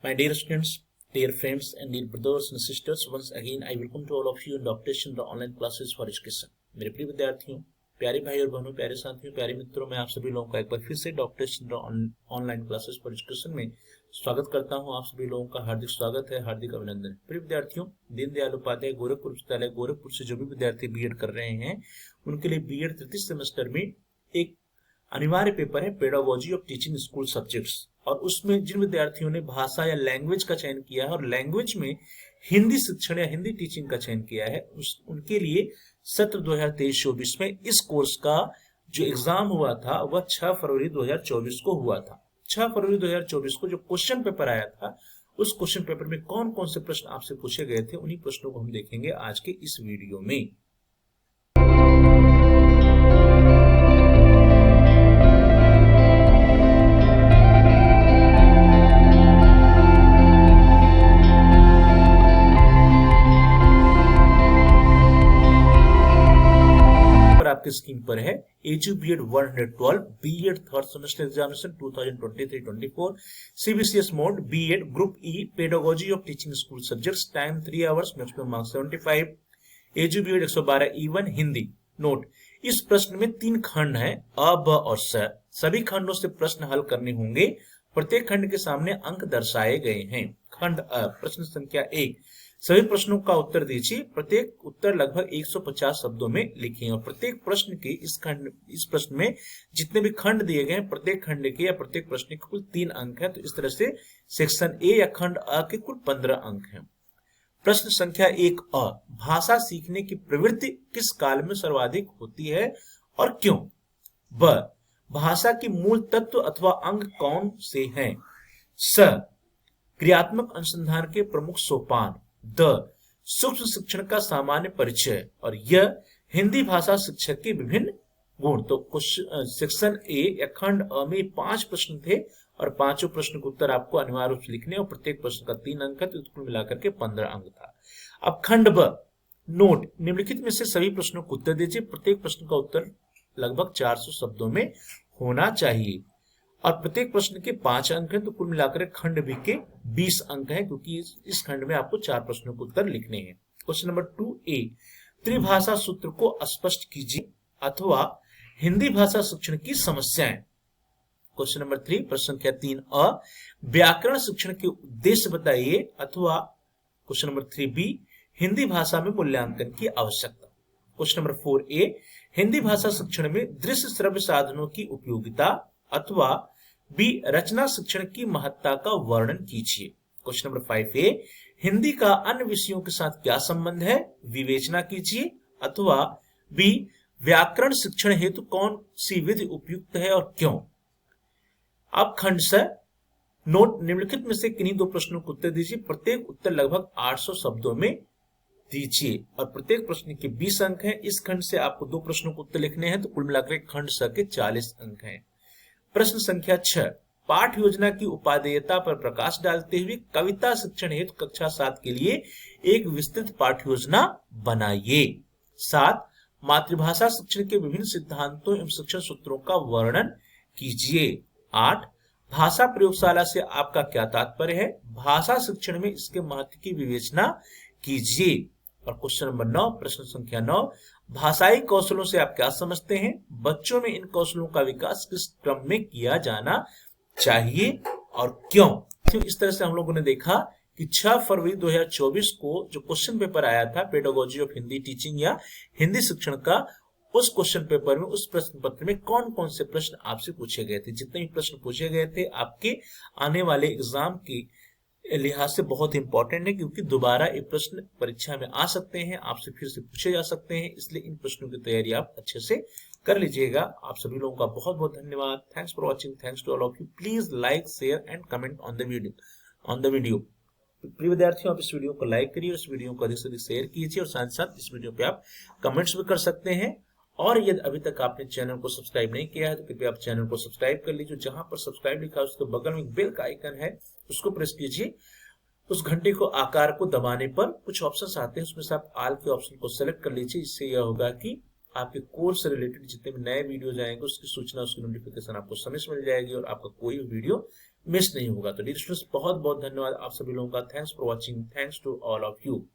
My dear students, dear friends, and dear brothers and sisters, once again I welcome to all of you in Dr. Chandra online classes for education. मेरे प्रिय विद्यार्थियों, प्यारे भाई और बहनों, प्यारे साथियों, प्यारे मित्रों, मैं आप सभी लोगों का एक बार फिर से doctor Chandra online classes for education में स्वागत करता हूं। आप सभी लोगों का हार्दिक स्वागत है, हार्दिक अभिनंदन। प्रिय विद्यार्थियों, दीनदयाल उपाध्याय गोरखपुर विश्वविद्यालय गोरखपुर से जो भी विद्यार्थी बीएड कर रहे हैं उनके लिए बीएड तृतीय सेमेस्टर में एक अनिवार्य पेपर है pedagogy of teaching school subjects, और उसमें जिन विद्यार्थियों ने भाषा या लैंग्वेज का चयन किया है और लैंग्वेज में हिंदी शिक्षण या हिंदी टीचिंग का चयन किया है उनके लिए सत्र 2023-24 में इस कोर्स का जो एग्जाम हुआ था वह 6 फरवरी 2024 को हुआ था। 6 फरवरी 2024 को जो क्वेश्चन पेपर आया था उस क्वेश्चन पेपर में कौन कौन से प्रश्न आपसे पूछे गए थे उन्हीं प्रश्नों को हम देखेंगे आज के इस वीडियो में। आपके स्क्रीन पर है edu BEd 112 BEd third semester examination 2023-24 CBCS mode BEd group E pedagogy of teaching school subjects, time 3 hours, maximum marks 75, edu BEd 112 E1 Hindi. Note, इस प्रश्न में 3 खंड हैं, अ, ब और स। सभी खंडों से प्रश्न हल करने होंगे। प्रत्येक खंड के सामने अंक दर्शाए गए हैं। खंड अ, प्रश्न संख्या 1, सभी प्रश्नों का उत्तर दीजिए। प्रत्येक उत्तर लगभग 150 शब्दों में लिखें और प्रत्येक प्रश्न के इस प्रश्न में जितने भी खंड दिए गए हैं प्रत्येक खंड के या प्रत्येक प्रश्न के कुल 3 अंक हैं। तो इस तरह से सेक्शन ए या खंड अ के कुल 15 अंक हैं। प्रश्न संख्या 1 अ, भाषा सीखने की प्रवृत्ति किस काल में सर्वाधिक होती है और क्यों? ब, भाषा की मूल तत्व अथवा अंग कौन से हैं? स, क्रियात्मक अनुसंधान के प्रमुख सोपान। द, सूक्ष्म शिक्षण का सामान्य परिचय। और यह, हिंदी भाषा शिक्षक के विभिन्न गुण। तो सेक्शन ए या खंड अ में 5 प्रश्न थे और पांचों प्रश्न के उत्तर आपको अनिवार्य रूप से लिखने और प्रत्येक प्रश्न का 3 अंक है, तो कुल मिलाकर के 15 अंक था। अब खंड ब, नोट, निम्नलिखित में से सभी प्रश्नों को उत्तर दीजिए। प्रत्येक प्रश्न का उत्तर लगभग 400 शब्दों में होना चाहिए और प्रत्येक प्रश्न के 5 अंक हैं, तो कुल मिलाकर खंड बी के 20 अंक हैं, क्योंकि इस खंड में आपको 4 प्रश्नों के उत्तर लिखने हैं। क्वेश्चन नंबर 2A, त्रिभाषा सूत्र को स्पष्ट कीजिए अथवा हिंदी भाषा शिक्षण की समस्याएं। क्वेश्चन नंबर 3, प्रश्न संख्या 3A, व्याकरण शिक्षण के उद्देश्य बताइए अथवा क्वेश्चन नंबर 3B, हिंदी भाषा में मूल्यांकन की आवश्यकता। क्वेश्चन नंबर 4A, हिंदी भाषा शिक्षण में दृश्य श्रव्य साधनों की उपयोगिता अथवा बी, रचना शिक्षण की महत्ता का वर्णन कीजिए। क्वेश्चन नंबर 5A, हिंदी का अन्य विषयों के साथ क्या संबंध है, विवेचना कीजिए अथवा बी, व्याकरण शिक्षण हेतु कौन सी विधि उपयुक्त है और क्यों। अब खंड स, नोट, निम्नलिखित में से किन्हीं 2 प्रश्नों को उत्तर दीजिए। प्रत्येक उत्तर लगभग 800 शब्दों में दीजिए और प्रत्येक प्रश्न के 20 अंक हैं। इस खंड से आपको 2 प्रश्नों को उत्तर लिखने हैं, तो कुल मिलाकर खंड स के 40 अंक हैं। प्रश्न संख्या 6, पाठ योजना की उपादेयता पर प्रकाश डालते हुए कविता शिक्षण हेतु कक्षा 7 के लिए एक विस्तृत पाठ योजना बनाइए। 7, मातृभाषा शिक्षण के विभिन्न सिद्धांतों एवं शिक्षण सूत्रों का वर्णन कीजिए। 8, भाषा प्रयोगशाला से आपका क्या तात्पर्य है, भाषा शिक्षण में इसके महत्व की विवेचना कीजिए। और क्वेश्चन नंबर 9, प्रश्न संख्या 9, भाषाई कौशलों से आप क्या समझते हैं, बच्चों में इन कौशलों का विकास किस क्रम में किया जाना चाहिए और क्यों। तो इस तरह से हम लोगों ने देखा कि 6 फरवरी 2024 को जो क्वेश्चन पेपर आया था पेडागोजी ऑफ हिंदी टीचिंग या हिंदी शिक्षण का, उस क्वेश्चन पेपर में, उस प्रश्न पत्र में कौन कौन से प्रश्न आपसे पूछे गए थे। जितने भी प्रश्न पूछे गए थे आपके आने वाले एग्जाम की लिहाज से बहुत इंपॉर्टेंट है, क्योंकि दोबारा ये प्रश्न परीक्षा में आ सकते हैं, आपसे फिर से पूछे जा सकते हैं, इसलिए इन प्रश्नों की तैयारी आप अच्छे से कर लीजिएगा। आप सभी लोगों का बहुत बहुत धन्यवाद। Thanks for watching, thanks to all of you. Please like, share and comment on the video. प्रिय विद्यार्थियों, आप इस वीडियो को लाइक करिए, इस वीडियो को अधिक से अधिक शेयर कीजिए और साथ साथ इस वीडियो पे आप कमेंट्स भी कर सकते हैं। और यदि अभी तक आपने चैनल को सब्सक्राइब नहीं किया है तो कृपया आप चैनल को सब्सक्राइब कर लीजिए। जहां पर सब्सक्राइब लिखा है उसके बगल में एक बेल का आइकन है, उसको प्रेस कीजिए। उस घंटे को आकार को दबाने पर कुछ ऑप्शंस आते हैं, उसमें से आप ऑल के ऑप्शन को सेलेक्ट कर लीजिए। इससे यह होगा कि आपके कोर्स से रिलेटेड जितने भी नए वीडियो आएंगे उसकी सूचना, उसकी नोटिफिकेशन आपको समय से मिल जाएगी और आपका कोई भी वीडियो मिस नहीं होगा। तो डियर स्टूडेंट्स, बहुत बहुत धन्यवाद आप सभी लोगों का। Thanks for watching, thanks to all of you.